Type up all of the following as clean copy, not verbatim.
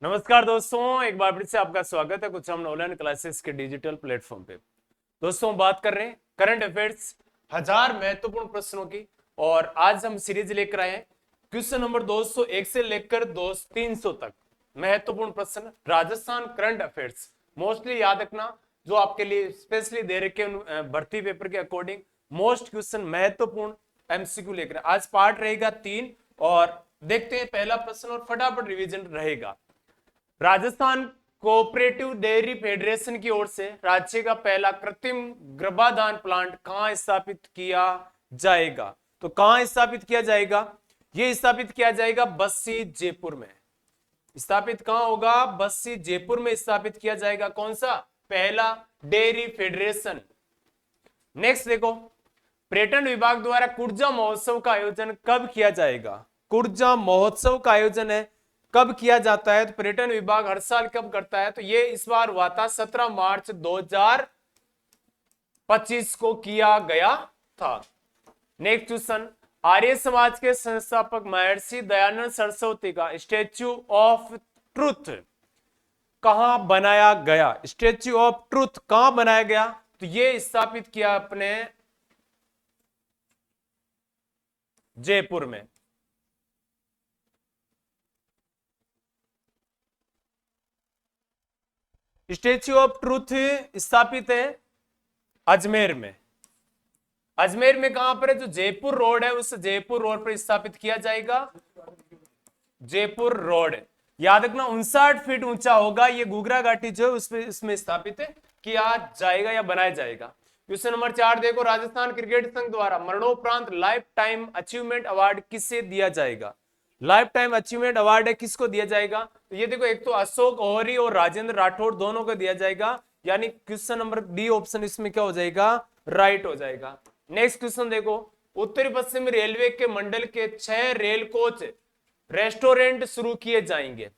नमस्कार दोस्तों, एक बार फिर से आपका स्वागत है कुछ हम ऑनलाइन क्लासेस के डिजिटल प्लेटफॉर्म पे। दोस्तों, बात कर रहे हैं करंट अफेयर्स 1000 महत्वपूर्ण प्रश्नों की। और आज हम सीरीज लेकर आए हैं क्वेश्चन नंबर 201 से लेकर 300 तक महत्वपूर्ण प्रश्न राजस्थान करंट अफेयर्स। मोस्टली याद रखना, जो आपके लिए स्पेशली दे रखे भर्ती पेपर के अकॉर्डिंग मोस्ट क्वेश्चन महत्वपूर्ण एमसीक्यू लेकर आज पार्ट रहेगा 3। और देखते हैं पहला प्रश्न और फटाफट रिवीजन रहेगा। राजस्थान कोऑपरेटिव डेयरी फेडरेशन की ओर से राज्य का पहला कृत्रिम गर्भाधान प्लांट कहां स्थापित किया जाएगा? तो कहां स्थापित किया जाएगा? यह स्थापित किया जाएगा बस्सी जयपुर में। स्थापित कहां होगा? बस्सी जयपुर में स्थापित किया जाएगा। कौन सा? पहला डेयरी फेडरेशन। नेक्स्ट देखो, पर्यटन विभाग द्वारा कुर्जा महोत्सव का आयोजन कब किया जाएगा? कुर्जा महोत्सव का आयोजन है कब किया जाता है? तो पर्यटन विभाग हर साल कब करता है? तो ये इस बार हुआ था 17 मार्च 2025 को किया गया था। नेक्स्ट क्वेश्चन, आर्य समाज के संस्थापक महर्षि दयानंद सरस्वती का स्टैच्यू ऑफ ट्रुथ कहां बनाया गया? स्टैच्यू ऑफ ट्रुथ कहां बनाया गया? तो ये स्थापित किया अपने जयपुर में। स्टैच्यू ऑफ ट्रूथ स्थापित है अजमेर में। अजमेर में कहां पर है? जो जयपुर रोड है उस जयपुर रोड पर स्थापित किया जाएगा। जयपुर रोड याद रखना 59 फीट ऊंचा होगा। ये घुघरा घाटी जो है उसमें स्थापित किया जाएगा या बनाया जाएगा। क्वेश्चन नंबर 4 देखो, राजस्थान क्रिकेट संघ द्वारा मरणोपरांत लाइफ टाइम अचीवमेंट अवार्ड किसे दिया जाएगा? लाइफ टाइम अचीवमेंट अवार्ड है किसको दिया जाएगा? तो ये देखो, एक तो अशोक ओहरी और राजेंद्र राठौड़ दोनों को दिया जाएगा। यानी क्वेश्चन नंबर डी ऑप्शन इसमें क्या हो जाएगा? राइट हो जाएगा। नेक्स्ट क्वेश्चन देखो, उत्तरी पश्चिमी रेलवे के मंडल के 6 रेल कोच रेस्टोरेंट शुरू किए जाएंगे।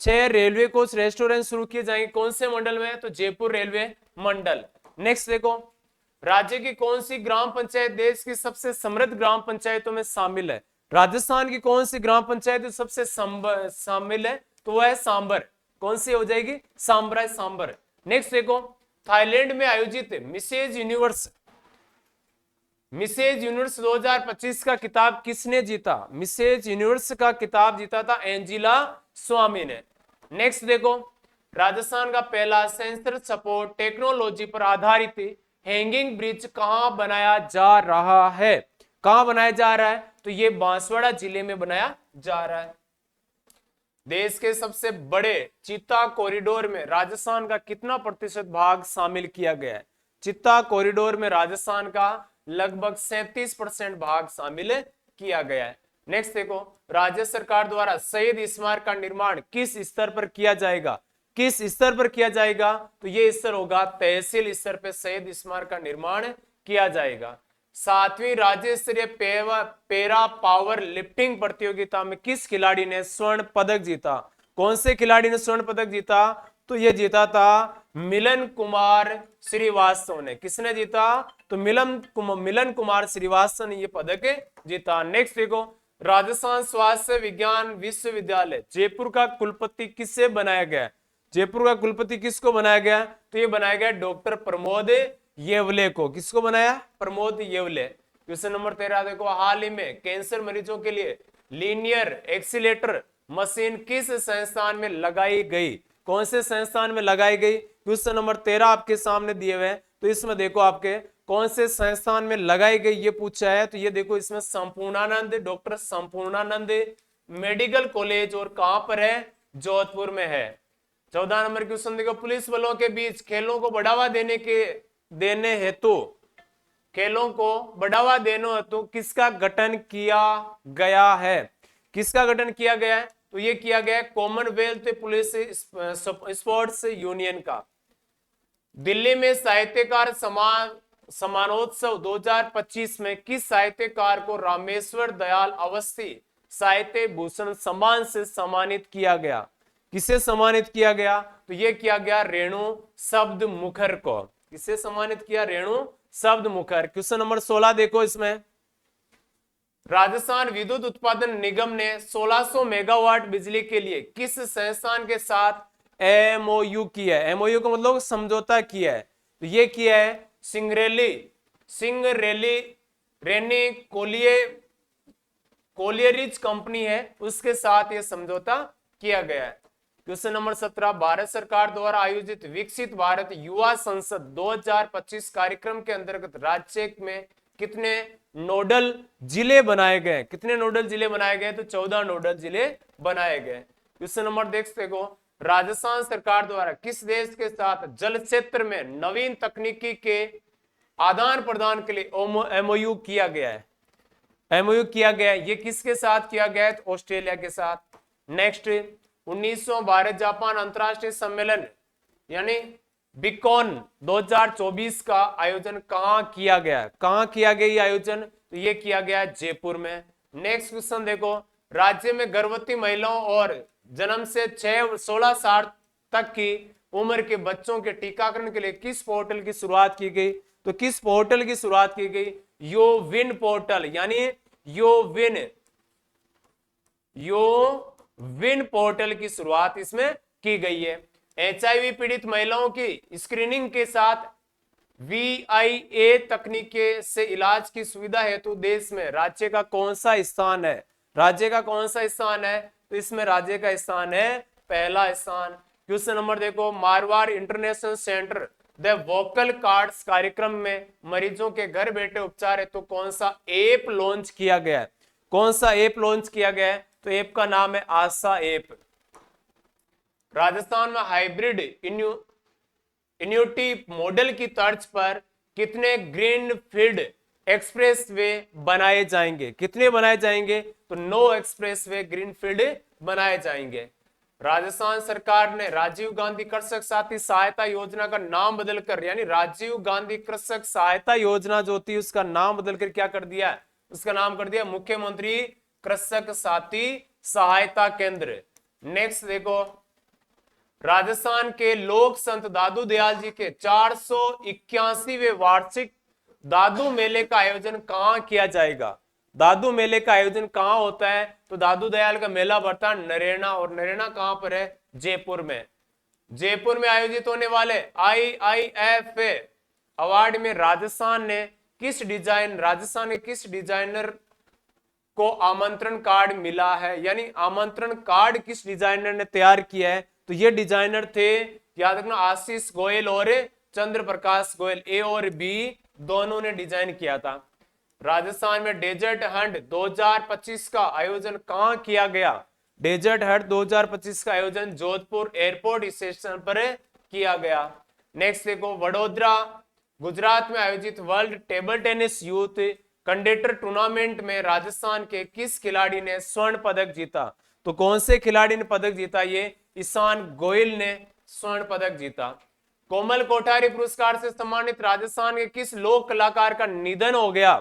6 रेलवे कोच रेस्टोरेंट शुरू किए जाएंगे। कौन से मंडल में? तो जयपुर रेलवे मंडल। नेक्स्ट देखो, राज्य की कौन सी ग्राम पंचायत देश की सबसे समृद्ध ग्राम पंचायतों में शामिल है? राजस्थान की कौन सी ग्राम पंचायत सबसे शामिल है? तो वह है सांबर। कौन सी हो जाएगी? सांबर है, सांबर। नेक्स्ट देखो, थाईलैंड में आयोजित मिसेज यूनिवर्स 2025 का किताब किसने जीता? मिसेज यूनिवर्स का किताब जीता था एंजिला स्वामी ने। नेक्स्ट देखो, राजस्थान का पहला सेंसर सपोर्ट टेक्नोलॉजी पर आधारित हैंगिंग ब्रिज कहां बनाया जा रहा है? कहां बनाया जा रहा है? तो ये बांसवाड़ा जिले में बनाया जा रहा है। देश के सबसे बड़े चित्ता कॉरिडोर में राजस्थान का कितना प्रतिशत भाग शामिल किया गया है? चित्ता कॉरिडोर में राजस्थान का लगभग 37% भाग शामिल किया गया है। नेक्स्ट देखो, राज्य सरकार द्वारा शहीद स्मारक का निर्माण किस स्तर पर किया जाएगा? किस स्तर पर किया जाएगा? तो ये स्तर होगा तहसील स्तर पर शहीद स्मारक का निर्माण किया जाएगा। 7वीं राज्य स्तरीय पेरा पावर लिफ्टिंग प्रतियोगिता में किस खिलाड़ी ने स्वर्ण पदक जीता? कौन से खिलाड़ी ने स्वर्ण पदक जीता? तो यह जीता था मिलन कुमार श्रीवास्तव ने। किसने जीता? तो मिलन कुमार श्रीवास्तव ने यह पदक जीता। नेक्स्ट देखो, राजस्थान स्वास्थ्य विज्ञान विश्वविद्यालय जयपुर का कुलपति किससे बनाया गया? जयपुर का कुलपति किसको बनाया गया? तो ये बनाया गया डॉक्टर प्रमोद येवले को। किसको बनाया? प्रमोद येवले। क्वेश्चन नंबर 13 देखो, हाल ही में कैंसर मरीजों के लिए लीनियर एक्सीलेटर मशीन किस संस्थान में लगाई गई? कौन से संस्थान में लगाई गई? क्वेश्चन नंबर 13 आपके सामने दिए हुए हैं। तो इसमें देखो आपके कौन से संस्थान में लगाई गई ये पूछा है। तो ये देखो, इसमें Sampurnanand, doctor Sampurnanand medical college और कहां पर है? जोधपुर में है। 14 नंबर क्वेश्चन देखो, पुलिस बलों के बीच खेलों को बढ़ावा देने हेतु किसका गठन किया गया है? किसका गठन किया गया है? तो ये किया गया है कॉमनवेल्थ पुलिस स्पोर्ट्स यूनियन का। दिल्ली में साहित्यकार समानोत्सव 2025 में किस साहित्यकार को रामेश्वर दयाल अवस्थी साहित्य भूषण सम्मान से सम्मानित किया गया? किसे सम्मानित किया गया? तो यह किया गया रेणु शब्द मुखर को। किसे सम्मानित किया? रेणु शब्द मुखर। क्वेश्चन नंबर 16 देखो, इसमें राजस्थान विद्युत उत्पादन निगम ने 1600 मेगावाट बिजली के लिए किस संस्थान के साथ एमओयू किया है? एमओयू का मतलब समझौता किया है, तो ये किया है सिंगरेली रेनी कोलियरिज कंपनी है, उसके साथ ये समझौता किया गया है। क्वेश्चन नंबर 17, भारत सरकार द्वारा आयोजित विकसित भारत युवा संसद 2025 कार्यक्रम के अंतर्गत राज्य में कितने नोडल जिले बनाए गए? कितने नोडल जिले बनाए गए? तो 14 नोडल जिले बनाए गए। क्वेश्चन नंबर देखते को, राजस्थान सरकार द्वारा किस देश के साथ जल क्षेत्र में नवीन तकनीकी के आदान प्रदान के लिए एमओयू किया गया है? एमओयू किया गया है, ये किसके साथ किया गया है? तो ऑस्ट्रेलिया के साथ। नेक्स्ट, 19वां भारत जापान अंतरराष्ट्रीय सम्मेलन यानी बिकॉन 2024 का आयोजन कहां किया गया? कहां किया गया ये आयोजन? तो ये किया गया जयपुर में। नेक्स्ट क्वेश्चन देखो, राज्य में गर्भवती महिलाओं और जन्म से 16 साल तक की उम्र के बच्चों के टीकाकरण के लिए किस पोर्टल की शुरुआत की गई? तो किस पोर्टल की शुरुआत की गई? यो विन पोर्टल, यानी यो विन पोर्टल की शुरुआत इसमें की गई है। एचआईवी पीड़ित महिलाओं की स्क्रीनिंग के साथ VIA तकनीक से इलाज की सुविधा हेतु देश में राज्य का कौन सा स्थान है? राज्य का कौन सा स्थान है? तो इसमें राज्य का स्थान है पहला स्थान। क्वेश्चन नंबर देखो, Marwar international centre the vocal cords कार्यक्रम में मरीजों के घर बैठे उपचार हेतु कौन सा ऐप लॉन्च किया गया है? कौन सा ऐप लॉन्च किया गया है? तो ऐप का नाम है आशा ऐप। राजस्थान में हाइब्रिड इन्यूटी मॉडल की तर्ज पर कितने ग्रीनफील्ड एक्सप्रेसवे बनाए जाएंगे? कितने बनाए जाएंगे? तो 9 एक्सप्रेसवे ग्रीनफील्ड बनाए जाएंगे। राजस्थान सरकार ने राजीव गांधी कृषक साथी सहायता योजना का नाम बदलकर, यानी राजीव गांधी कृषक सहायता योजना जो थी उसका नाम बदलकर क्या कर दिया? उसका नाम कर दिया मुख्यमंत्री कृषक साथी सहायता केंद्र। नेक्स्ट देखो, राजस्थान के लोक संत दादू दयाल जी के 481वें वार्षिक दादू मेले का आयोजन कहां किया जाएगा? दादू मेले का आयोजन कहां होता है? तो दादू दयाल का मेला बढ़ता है नरेना, और नरेना कहां पर है? जयपुर में। जयपुर में आयोजित होने वाले IIFA अवार्ड में राजस्थान के किस डिजाइनर को आमंत्रण कार्ड मिला है? यानी आमंत्रण कार्ड किस डिजाइनर ने तैयार किया है? तो ये डिजाइनर थे, याद रखना, आशीष गोयल और चंद्र प्रकाश गोयल, A और B दोनों ने डिजाइन किया था। राजस्थान में डेजर्ट हंट 2025 का आयोजन कहां किया गया? डेजर्ट हंट 2025 का आयोजन जोधपुर एयरपोर्ट स्टेशन पर किया गया। नेक्स्ट देखो, वडोदरा गुजरात में आयोजित world table tennis youth contender tournament में राजस्थान के किस खिलाड़ी ने स्वर्ण पदक जीता? तो कौन से खिलाड़ी ने पदक जीता? ये ईशान गोयल ने स्वर्ण पदक जीता। कोमल कोठारी पुरस्कार से सम्मानित राजस्थान के किस लोक कलाकार का निधन हो गया?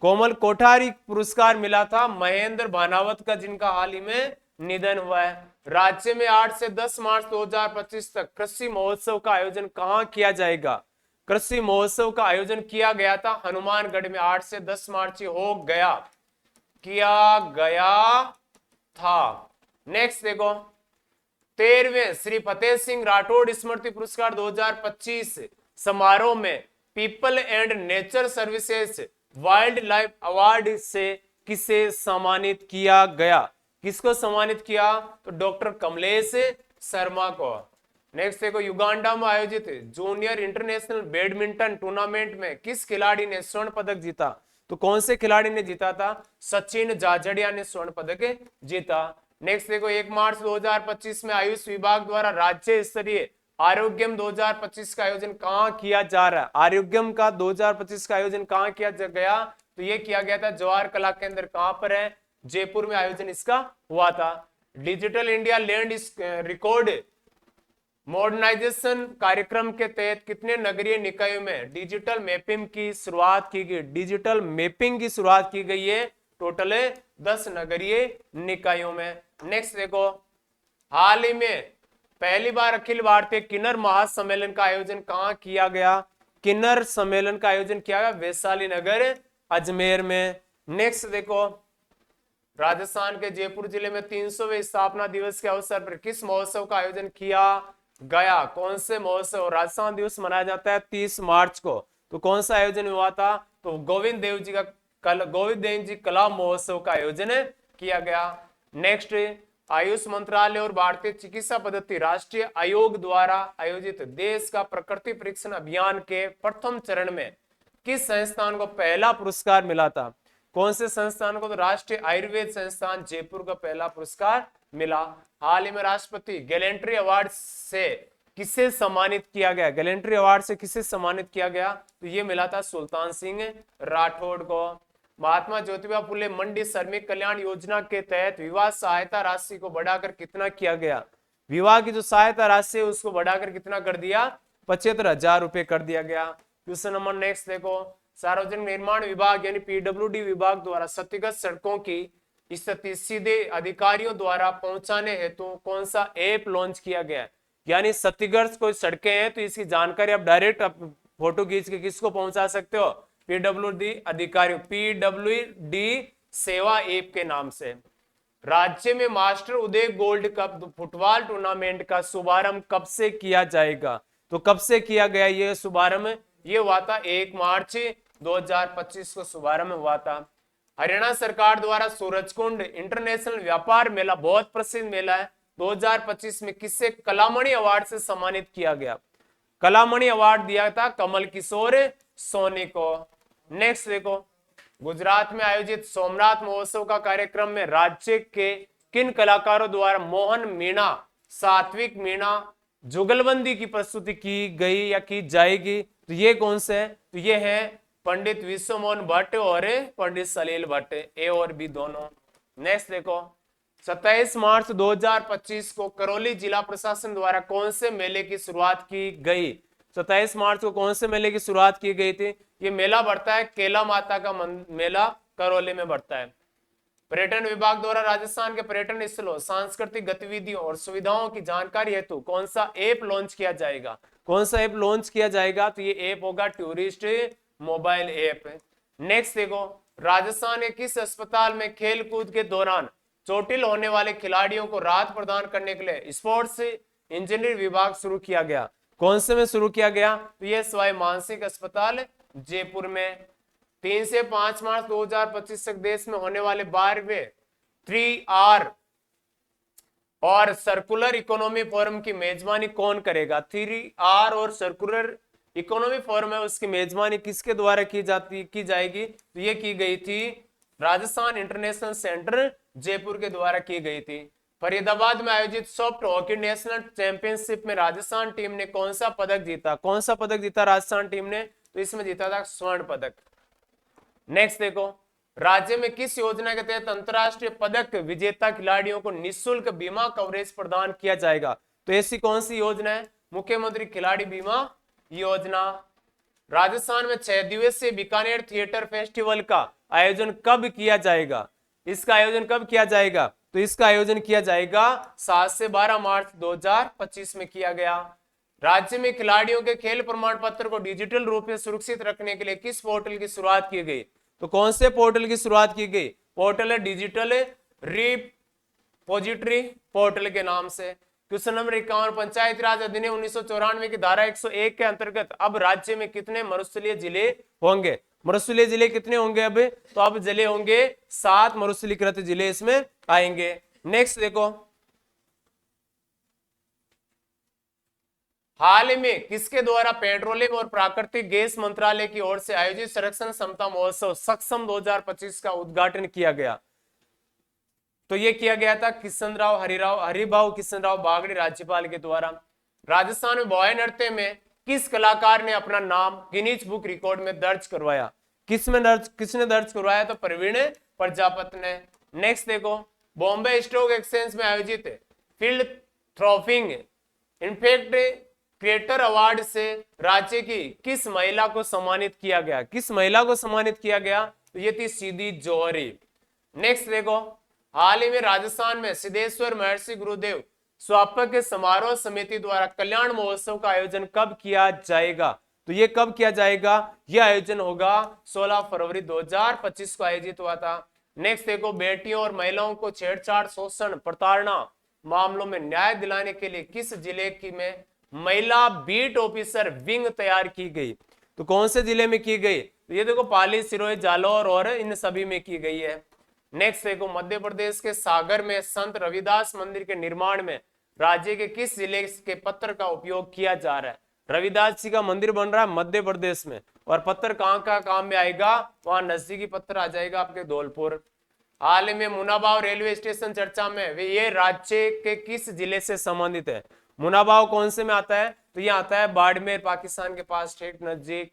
कोमल कोठारी पुरस्कार मिला था महेंद्र भानावत का, जिनका हाल ही में निधन हुआ है। राज्य में 8 से 10 मार्च 2025 तक कृषि महोत्सव का आयोजन कहां किया जाएगा? कृषि महोत्सव का आयोजन किया गया था हनुमानगढ़ में, 8 से 10 मार्च किया गया था। नेक्स्ट देखो, 13वें श्री फतेह सिंह राठौड़ स्मृति पुरस्कार 2025 समारोह में people and nature services wild life award से किसे सम्मानित किया गया? किसको सम्मानित किया? तो डॉक्टर कमलेश शर्मा को। नेक्स्ट देखो, युगांडा में आयोजित जूनियर इंटरनेशनल बैडमिंटन टूर्नामेंट में किस खिलाड़ी ने स्वर्ण पदक जीता? तो कौन से खिलाड़ी ने जीता था? सचिन जाजड़िया ने स्वर्ण पदक जीता। नेक्स्ट देखो, 1 मार्च 2025 में आयुष विभाग द्वारा राज्य स्तरीय आरोग्यम 2025 का आयोजन कहां किया जा रहा है? आरोग्यम का 2025 का आयोजन कहां किया गया? तो ये किया गया था जवाहर कला केंद्र, कहां पर है? जयपुर में आयोजन इसका हुआ था। Digital India land record modernisation कार्यक्रम के तहत कितने नगरीय निकायों में डिजिटल मैपिंग की शुरुआत की गई? डिजिटल मैपिंग की शुरुआत की गई है टोटल 10 नगरीय निकायों में। नेक्स्ट देखो, हाल ही में पहली बार अखिल भारतीय किन्नर महासम्मेलन का आयोजन कहां किया गया? किन्नर सम्मेलन का आयोजन किया गया वैशाली नगर अजमेर में। नेक्स्ट देखो, राजस्थान के जयपुर जिले में 300वें स्थापना दिवस के अवसर पर किस महोत्सव का आयोजन किया गया? कौन से महोत्सव? राजस्थान दिवस मनाया जाता है 30 मार्च को, तो कौन सा आयोजन हुआ था? तो गोविंद देव जी कला महोत्सव का आयोजन किया गया। नेक्स्ट, आयुष मंत्रालय और भारतीय चिकित्सा पद्धति राष्ट्रीय आयोग द्वारा आयोजित देश का प्रकृति परीक्षण अभियान के प्रथम चरण में किस संस्थान को पहला पुरस्कार मिला था? कौन से संस्थान को? तो राष्ट्रीय आयुर्वेद संस्थान जयपुर को पहला पुरस्कार मिला। हाल ही में राष्ट्रपति गैलेंट्री अवार्ड से किसे सम्मानित किया गया? गैलेंट्री अवार्ड से किसे सम्मानित किया गया? तो ये मिला था सुल्तान सिंह राठौड़ को। महात्मा ज्योतिबा फुले मंडी श्रमिक कल्याण योजना के तहत विवाह सहायता राशि को बढ़ाकर कितना किया गया? विवाह की जो सहायता राशि है उसको बढ़ाकर कितना कर दिया? 75,000 रुपए कर दिया गया। क्वेश्चन नंबर नेक्स्ट देखो, सार्वजनिक निर्माण विभाग यानी पीडब्ल्यूडी विभाग द्वारा क्षतिग्रस्त सड़कों की स्थिति सीधे अधिकारियों द्वारा पहुंचाने हेतु कौन सा ऐप लॉन्च किया गया? यानी क्षतिग्रस्त कोई सड़कें हैं तो इसकी जानकारी आप डायरेक्ट फोटो खींच के किसको पहुंचा सकते हो? पीडब्ल्यूडी अधिकारियों, पीडब्ल्यूडी सेवा ऐप के नाम से। राज्य में मास्टर उदय गोल्ड कप फुटबॉल टूर्नामेंट का शुभारंभ कब से किया जाएगा? तो कब से किया गया ये शुभारंभ? ये हुआ था 1 मार्च 2025 को शुभारंभ हुआ था। हरियाणा सरकार द्वारा सूरजकुंड इंटरनेशनल व्यापार मेला बहुत प्रसिद्ध मेला है, 2025 में किसे कलामणि अवार्ड से सम्मानित किया गया? कलामणि अवार्ड दिया था कमल किशोर सोनी को। नेक्स्ट देखो, गुजरात में आयोजित सोमनाथ महोत्सव का कार्यक्रम में राज्य के किन कलाकारों द्वारा मोहन मीणा, सात्विक मीणा, जुगलबंदी की प्रस्तुति की गई या की जाएगी? तो ये कौन से है? तो ये है पंडित विश्व मोहन भट्ट और पंडित सलील भट्ट, ए और बी दोनों। नेक्स्ट देखो, 27 मार्च 2025 को करौली जिला प्रशासन द्वारा कौन से मेले की शुरुआत की गई? 27 मार्च को कौन से मेले की शुरुआत की गई थी? ये मेला बढ़ता है केला माता का मेला करौली में बढ़ता है। पर्यटन विभाग द्वारा राजस्थान के पर्यटन स्थलों, सांस्कृतिक गतिविधियों और सुविधाओं की जानकारी हेतु कौन सा ऐप लॉन्च किया जाएगा? कौन सा ऐप लॉन्च किया जाएगा? तो ये ऐप होगा टूरिस्ट मोबाइल ऐप। नेक्स्ट देखो, राजस्थान के किस अस्पताल में खेल कूद के दौरान चोटिल होने वाले खिलाड़ियों को राहत प्रदान करने के लिए स्पोर्ट्स इंजीनियर विभाग शुरू किया गया? कौन से में शुरू किया गया? तो ये सवाई मानसिक अस्पताल जयपुर में। 3 से 5 मार्च 2025 तक देश में होने वाले 12वें 3R और सर्कुलर इकोनॉमी फोरम की मेजबानी कौन करेगा? 3R और सर्कुलर इकोनॉमी फोरम है, उसकी मेजबानी किसके द्वारा की जाएगी? तो ये की गई थी राजस्थान इंटरनेशनल सेंटर जयपुर के द्वारा की गई थी। फरीदाबाद में आयोजित सॉफ्ट हॉकी नेशनल चैंपियनशिप में राजस्थान टीम ने कौन सा पदक जीता? कौन सा पदक जीता राजस्थान टीम ने? तो इसमें जीता था स्वर्ण पदक। नेक्स्ट देखो, राज्य में किस योजना के तहत अंतरराष्ट्रीय पदक विजेता खिलाड़ियों को निःशुल्क बीमा कवरेज प्रदान किया जाएगा? तो ऐसी कौन सी योजना है? मुख्यमंत्री खिलाड़ी बीमा योजना। राजस्थान में 6 दिवसीय बीकानेर थिएटर फेस्टिवल का आयोजन कब किया जाएगा? इसका आयोजन कब किया जाएगा? तो इसका आयोजन किया जाएगा 7 से 12 मार्च 2025 में किया गया। राज्य में खिलाड़ियों के खेल प्रमाण पत्र को डिजिटल रूप में सुरक्षित रखने के लिए किस पोर्टल की शुरुआत की गई? तो कौन से पोर्टल की शुरुआत की गई? पोर्टल है डिजिटल रिपोजिटरी पोर्टल के नाम से। क्वेश्चन नंबर 51, पंचायती राज अधिनियम 1994 की धारा 101 के अंतर्गत अब राज्य में कितने मरुस्थलीय जिले होंगे? मरुस्थलीय जिले कितने होंगे अब? तो अब जिले होंगे 7 मरुस्थलीकृत जिले इसमें आएंगे। नेक्स्ट देखो, हाल में किसके द्वारा पेट्रोलियम और प्राकृतिक गैस मंत्रालय की ओर से आयोजित संरक्षण क्षमता महोत्सव सक्षम 2025 का उद्घाटन किया गया? तो ये किया गया था हरिभाऊ किशन राव बागड़ी राज्यपाल के द्वारा। राजस्थान में बॉय नृत्य में किस कलाकार ने अपना नाम गिनीज बुक रिकॉर्ड में दर्ज करवाया? किसने दर्ज करवाया? तो प्रवीण प्रजापत ने। नेक्स्ट देखो, बॉम्बे स्टॉक एक्सचेंज में आयोजित फील्ड थ्रोफिंग इनफेक्ट क्रिएटर अवार्ड से राज्य की किस महिला को सम्मानित किया गया? किस महिला को सम्मानित किया गया? तो ये थी सीधी जौहरी। नेक्स्ट देखो, हाल ही में राजस्थान में सिद्धेश्वर महर्षि गुरुदेव स्वापक समारोह समिति द्वारा कल्याण महोत्सव का आयोजन कब किया जाएगा? तो ये कब किया जाएगा? यह आयोजन होगा 16 फरवरी 2025 को आयोजित हुआ था। नेक्स्ट देखो, बेटियों और महिलाओं को छेड़छाड़, शोषण, प्रताड़ना मामलों में न्याय दिलाने के लिए किस जिले की में महिला बीट ऑफिसर विंग तैयार की गई? तो कौन से जिले में की गई? तो ये देखो पाली, सिरोही, जालौर और इन सभी में की गई है। नेक्स्ट देखो, मध्य प्रदेश के सागर में संत रविदास मंदिर के निर्माण में राज्य के किस जिले के पत्थर का उपयोग किया जा रहा है? रविदास जी का मंदिर बन रहा है मध्य प्रदेश में, और पत्थर कहाँ का काम में आएगा? वहां नजदीकी पत्थर आ जाएगा आपके धौलपुर। हाल ही में मुनाबाव रेलवे स्टेशन चर्चा में, वे ये राज्य के किस जिले से संबंधित है? मुनाबाव कौन से में आता है? तो ये आता है बाड़मेर, पाकिस्तान के पास ठीक नजदीक।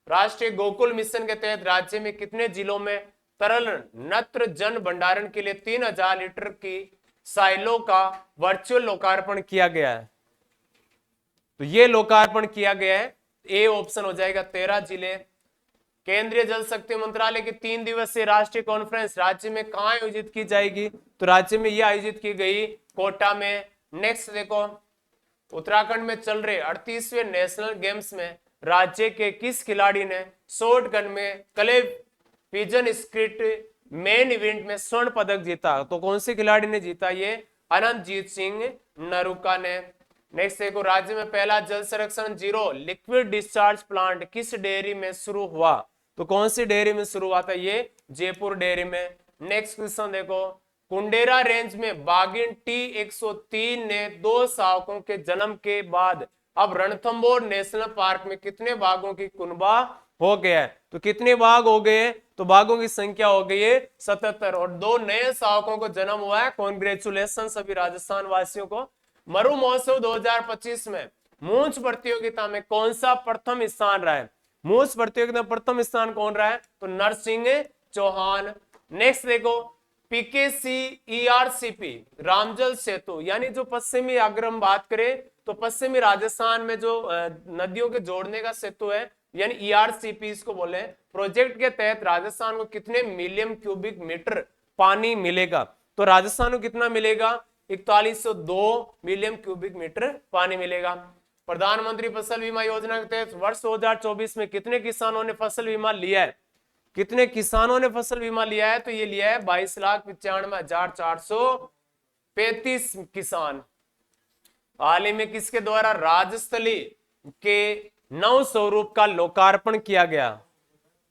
राष्ट्रीय गोकुल मिशन के तहत राज्य में कितने जिलों में तरल नत्र जन भंडारण के लिए 3000 लीटर की साइलो का वर्चुअल लोकार्पण किया गया है? तो ये लोकार्पण किया गया है, ए ऑप्शन हो जाएगा 13 जिले। केंद्रीय जल शक्ति मंत्रालय की 3 दिवसीय राष्ट्रीय कॉन्फ्रेंस राज्य में कहां आयोजित की जाएगी? तो राज्य में यह आयोजित की गई कोटा में। नेक्स्ट देखो, उत्तराखंड में चल रहे 38वें नेशनल गेम्स में राज्य के किस खिलाड़ी ने शॉर्ट गन में क्ले पिजन स्क्रिट मेन इवेंट में स्वर्ण पदक जीता? तो कौन से खिलाड़ी ने जीता? ये अनंतजीत सिंह नरूका ने। नेक्स्ट देखो, राज्य में पहला जल संरक्षण जीरो लिक्विड डिस्चार्ज प्लांट किस डेयरी में शुरू हुआ? तो कौन सी डेयरी में शुरू हुआ था? ये जयपुर डेयरी में। नेक्स्ट क्वेश्चन देखो, कुंडेरा रेंज में बागिन T103 ने 2 शावकों के जन्म के बाद अब रणथंभौर नेशनल पार्क में कितने बाघों की कुनबा हो गया है? तो कितने बाघ हो गए? तो बाघों की संख्या हो गई है 77, और 2 नए शावकों को जन्म हुआ है। कॉन्ग्रेचुलेशन सभी राजस्थान वासियों को। मरु महोत्सव 2025 में मूंछ प्रतियोगिता में कौन सा प्रथम स्थान रहा है? मूंछ प्रतियोगिता में प्रथम स्थान कौन रहा है? तो नरसिंह चौहान। नेक्स्ट देखो, PKCERCP रामजल सेतु, यानी जो पश्चिमी, अगर हम बात करें तो पश्चिमी राजस्थान में जो नदियों के जोड़ने का सेतु है, यानी ERCP इसको बोले, प्रोजेक्ट के तहत राजस्थान को कितने मिलियन क्यूबिक मीटर पानी मिलेगा? तो राजस्थान को कितना मिलेगा? 4102 मिलियन क्यूबिक मीटर पानी मिलेगा। प्रधानमंत्री फसल बीमा योजना के तहत वर्ष 2024 में कितने किसानों ने फसल बीमा लिया है? कितने किसानों ने फसल बीमा लिया है? तो ये लिया है 22,95,435 किसान। हाल ही में किसके द्वारा राजस्थली के नव स्वरूप का लोकार्पण किया गया?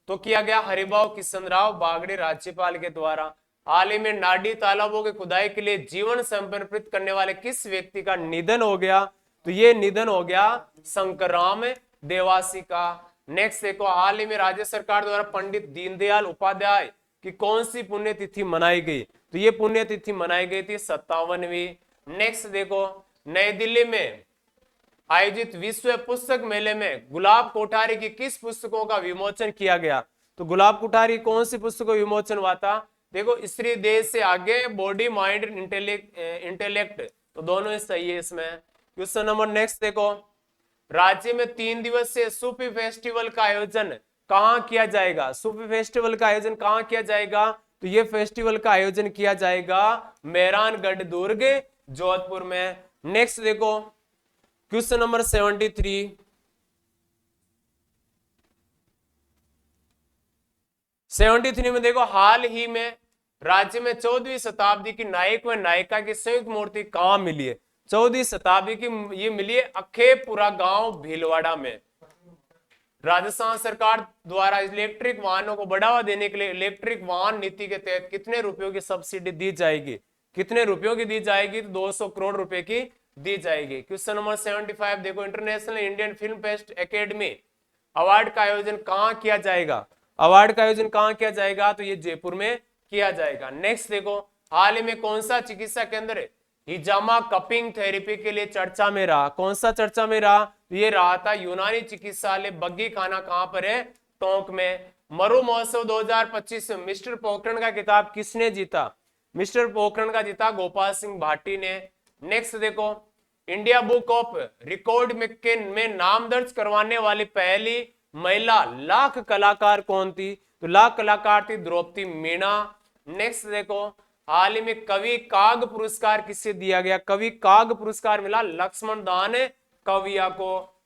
तो किया गया हरिभाऊ किशनराव बागड़े राज्यपाल के द्वारा। हाल ही में नाडी तालाबों की खुदाई के लिए जीवन समर्पित करने वाले किस व्यक्ति का निधन हो गया? तो ये निधन हो गया शंकरराम देवासी का। नेक्स्ट देखो, हाल ही में राज्य सरकार द्वारा पंडित दीनदयाल उपाध्याय की कौन सी पुण्यतिथि मनाई गई? तो ये पुण्यतिथि मनाई गई थी 57वीं। नेक्स्ट देखो, नई दिल्ली में आयोजित विश्व पुस्तक मेले में गुलाब कोठारी की किस पुस्तकों का विमोचन किया गया? तो गुलाब कोठारी कौन सी पुस्तकों का विमोचन हुआ था? देखो, स्त्री देश से आगे, बॉडी माइंड इंटेलेक्ट, तो दोनों ही सही है इसमें। क्वेश्चन नंबर नेक्स्ट देखो, राज्य में 3 दिवसीय सूफी फेस्टिवल का आयोजन कहां किया जाएगा? सूफी फेस्टिवल का आयोजन कहां किया जाएगा? तो ये फेस्टिवल का आयोजन किया जाएगा मेहरानगढ़ दुर्ग जोधपुर में। नेक्स्ट देखो, क्वेश्चन नंबर 73, 73 में देखो, हाल ही में राज्य में 14वीं शताब्दी की नायक व नायिका की संयुक्त मूर्ति कहां मिली है? 14वीं शताब्दी की ये मिली है अखेपुरा गांव भीलवाड़ा में। राजस्थान सरकार द्वारा इलेक्ट्रिक वाहनों को बढ़ावा देने के लिए इलेक्ट्रिक वाहन नीति के तहत कितने रुपयों की सब्सिडी दी जाएगी? कितने रुपयों की दी जाएगी? तो 200 करोड़ रुपए की दी जाएगी। क्वेश्चन नंबर 75 देखो, international Indian film fest academy award का आयोजन कहां किया जाएगा? अवार्ड का आयोजन कहां किया जाएगा? तो ये जयपुर में किया जाएगा। नेक्स्ट देखो, हाल ही में कौन सा चिकित्सा केंद्र हिजामा कपिंग थेरेपी के लिए चर्चा में रहा? कौन सा चर्चा में रहा? ये रहा था यूनानी चिकित्सालय बग्गी खाना, कहां पर है? टोंक में। मरु महोत्सव 2025 में मिस्टर पोखरण का किताब किसने जीता? मिस्टर पोखरण का जीता गोपाल सिंह भाटी ने। नेक्स्ट देखो, इंडिया बुक ऑफ रिकॉर्ड में नाम दर्ज करवाने वाली पहली महिला लाख कलाकार कौन थी? तो लाख कलाकार थी द्रौपदी मीणा। नेक्स्ट देखो, हाल ही में कवि काग पुरस्कार किसे दिया गया? कवि काग पुरस्कार मिला लक्ष्मण दान कविया को।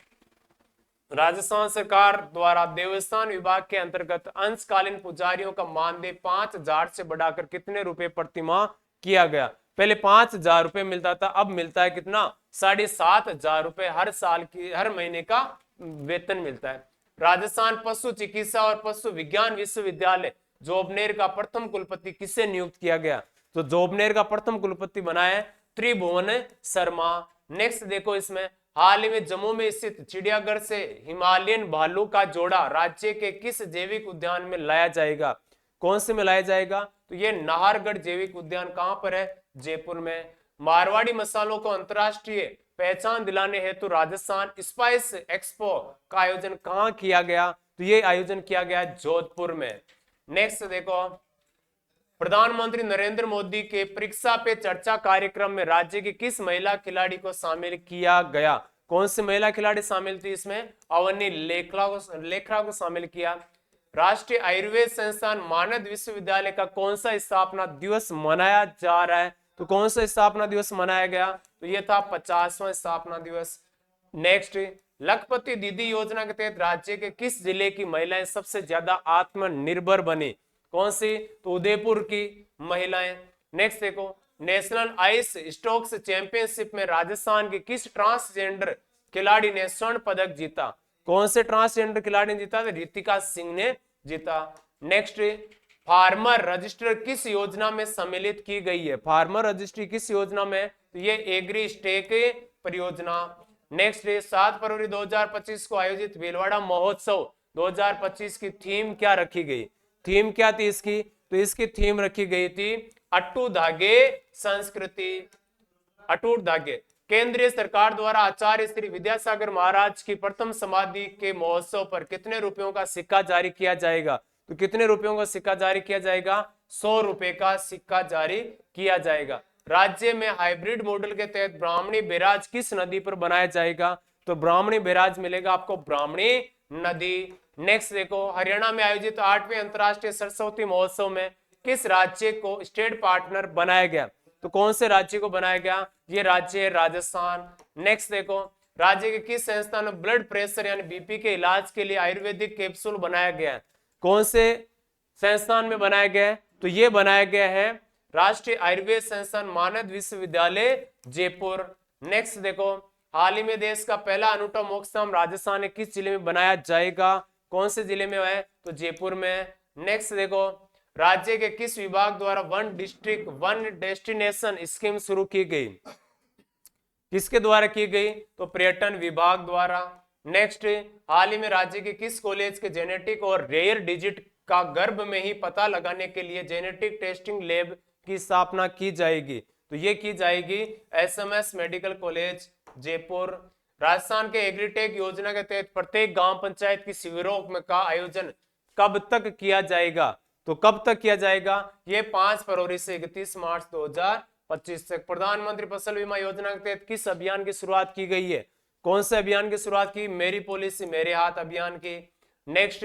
राजस्थान सरकार द्वारा देवस्थान विभाग के अंतर्गत अंशकालीन पुजारियों का मानदेय 5,000 से बढ़ाकर कितने रुपए प्रतिमाह किया गया? पहले 5,000 रुपए मिलता था, अब मिलता है कितना? 7,500 रुपए हर साल की, हर महीने का वेतन मिलता है। राजस्थान पशु चिकित्सा और पशु विज्ञान विश्वविद्यालय जोबनेर का प्रथम कुलपति किसे नियुक्त किया गया? तो जोबनेर का प्रथम कुलपति बना है त्रिभुवन शर्मा। नेक्स्ट देखो, इसमें हाल ही में जम्मू में स्थित चिड़ियाघर से हिमालयन भालू का जोड़ा राज्य के किस जैविक उद्यान में लाया जाएगा? कौन से में लाया जाएगा? तो ये नाहरगढ़ जैविक उद्यान कहां पर है? जयपुर में। मारवाड़ी मसालों को अंतरराष्ट्रीय पहचान दिलाने हेतु राजस्थान स्पाइस एक्सपो का आयोजन कहां किया गया? तो ये आयोजन किया गया जोधपुर में। नेक्स्ट देखो, प्रधानमंत्री नरेंद्र मोदी के परीक्षा पे चर्चा कार्यक्रम में राज्य की किस महिला खिलाड़ी को शामिल किया गया? कौन सी महिला खिलाड़ी शामिल थी इसमें? अवनी लेखरा को शामिल किया। राष्ट्रीय आयुर्वेद संस्थान मानद विश्वविद्यालय का कौन सा स्थापना दिवस मनाया जा रहा है? तो कौन सा स्थापना दिवस मनाया गया? तो यह था 50वां स्थापना दिवस। नेक्स्ट, लखपति दीदी योजना के तहत राज्य के किस जिले की महिलाएं सबसे ज्यादा आत्मनिर्भर बनी? कौन सी? तो उदयपुर की महिलाएं। नेक्स्ट देखो, नेशनल आइस स्टोक्स चैंपियनशिप में राजस्थान की किस ट्रांसजेंडर खिलाड़ी ने स्वर्ण पदक जीता? कौन से ट्रांसजेंडर खिलाड़ी ने जीता? तो रितिका सिंह ने जीता। नेक्स्ट, फार्मर रजिस्टर किस योजना में सम्मिलित की गई है? फार्मर रजिस्ट्री किस योजना में? तो ये एग्री स्टेक परियोजना। नेक्स्ट, 7 फरवरी 2025 को आयोजित भीलवाड़ा महोत्सव 2025 की थीम क्या रखी गई? थीम क्या थी इसकी? तो इसकी थीम रखी गई थी अटूट धागे संस्कृति, अटूट धागे। केंद्रीय सरकार द्वारा आचार्य श्री विद्यासागर महाराज की प्रथम समाधि के महोत्सव पर कितने रुपयों का सिक्का जारी किया जाएगा? तो कितने रुपयों का सिक्का जारी किया जाएगा? 100 रुपए का सिक्का जारी किया जाएगा। राज्य में हाइब्रिड मॉडल के तहत ब्राह्मणी बैराज किस नदी पर बनाया जाएगा? तो ब्राह्मणी बैराज मिलेगा आपको ब्राह्मणी नदी। नेक्स्ट देखो, हरियाणा में आयोजित 8वें अंतरराष्ट्रीय सरस्वती महोत्सव में किस राज्य को स्टेट पार्टनर बनाया गया? तो कौन से राज्य को बनाया गया? ये राज्य है राजस्थान। नेक्स्ट देखो, राज्य के किस संस्थान में ब्लड प्रेशर यानी बीपी के इलाज के लिए आयुर्वेदिक कैप्सूल बनाया गया है? कौन से संस्थान में बनाया गया है? तो ये बनाया गया है राष्ट्रीय आयुर्वेद संस्थान मानद विश्वविद्यालय जयपुर। नेक्स्ट देखो, हाल ही में देश का पहला अनूठा मोक्षधाम राजस्थान के किस जिले में बनाया जाएगा? कौन से जिले में है? तो जयपुर में। नेक्स्ट देखो, राज्य के किस विभाग द्वारा one district one destination scheme शुरू की गई? किसके द्वारा की गई? तो पर्यटन विभाग द्वारा। नेक्स्ट, हाल ही में राज्य के किस कॉलेज के जेनेटिक और रेयर डिजिट का गर्भ में ही पता लगाने के लिए जेनेटिक टेस्टिंग लैब की स्थापना की जाएगी? तो ये की जाएगी SMS medical college Jaipur. Rajasthan के एग्रीटेक योजना के तहत प्रत्येक गांव पंचायत की शिविरों का आयोजन कब तक किया जाएगा? तो कब तक किया जाएगा? ये 5 फरवरी से 31 मार्च 2025 तक। प्रधानमंत्री फसल बीमा योजना के तहत किस अभियान की शुरुआत की गई है? कौन से अभियान की शुरुआत की? मेरी पॉलिसी मेरे हाथ अभियान की। नेक्स्ट,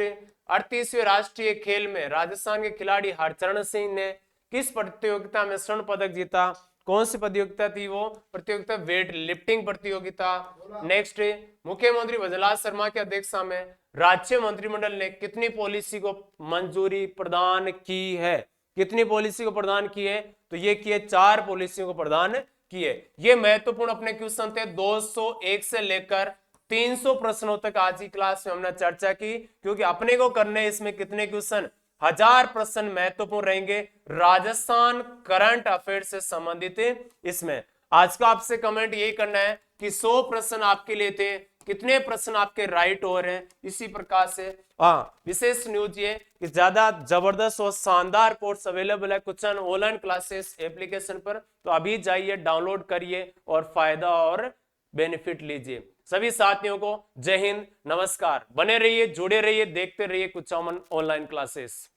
38वें राष्ट्रीय खेल में राजस्थान के खिलाड़ी हरचरण सिंह ने किस प्रतियोगिता में स्वर्ण पदक जीता? कौन सी प्रतियोगिता थी वो? प्रतियोगिता वेट लिफ्टिंग प्रतियोगिता। नेक्स्ट, मुख्यमंत्री भजनलाल शर्मा की अध्यक्षता में राज्य मंत्रिमंडल ने कितनी पॉलिसी को मंजूरी प्रदान की है? कितनी पॉलिसी को प्रदान की है? तो ये किए 4 पॉलिसियों को प्रदान किए। ये महत्वपूर्ण अपने क्वेश्चन थे। 201 से लेकर 300 प्रश्नों तक आज की क्लास में हमने चर्चा की, क्योंकि अपने को करने इसमें कितने क्वेश्चन? 1000 प्रश्न महत्वपूर्ण रहेंगे राजस्थान करंट अफेयर से संबंधित। इसमें आज का आपसे कमेंट यही करना है कि 100 प्रश्न आपके लिए थे, कितने प्रश्न आपके राइट हो रहे हैं? इसी प्रकार से विशेष न्यूज ये कि ज्यादा जबरदस्त और शानदार कोर्स अवेलेबल है क्वेश्चन ऑनलाइन क्लासेस एप्लीकेशन पर। तो अभी जाइए, डाउनलोड करिए और फायदा और बेनिफिट लीजिए। सभी साथियों को जय हिंद, नमस्कार। बने रहिए, जुड़े रहिए, देखते रहिए कुछ ऑनलाइन क्लासेस।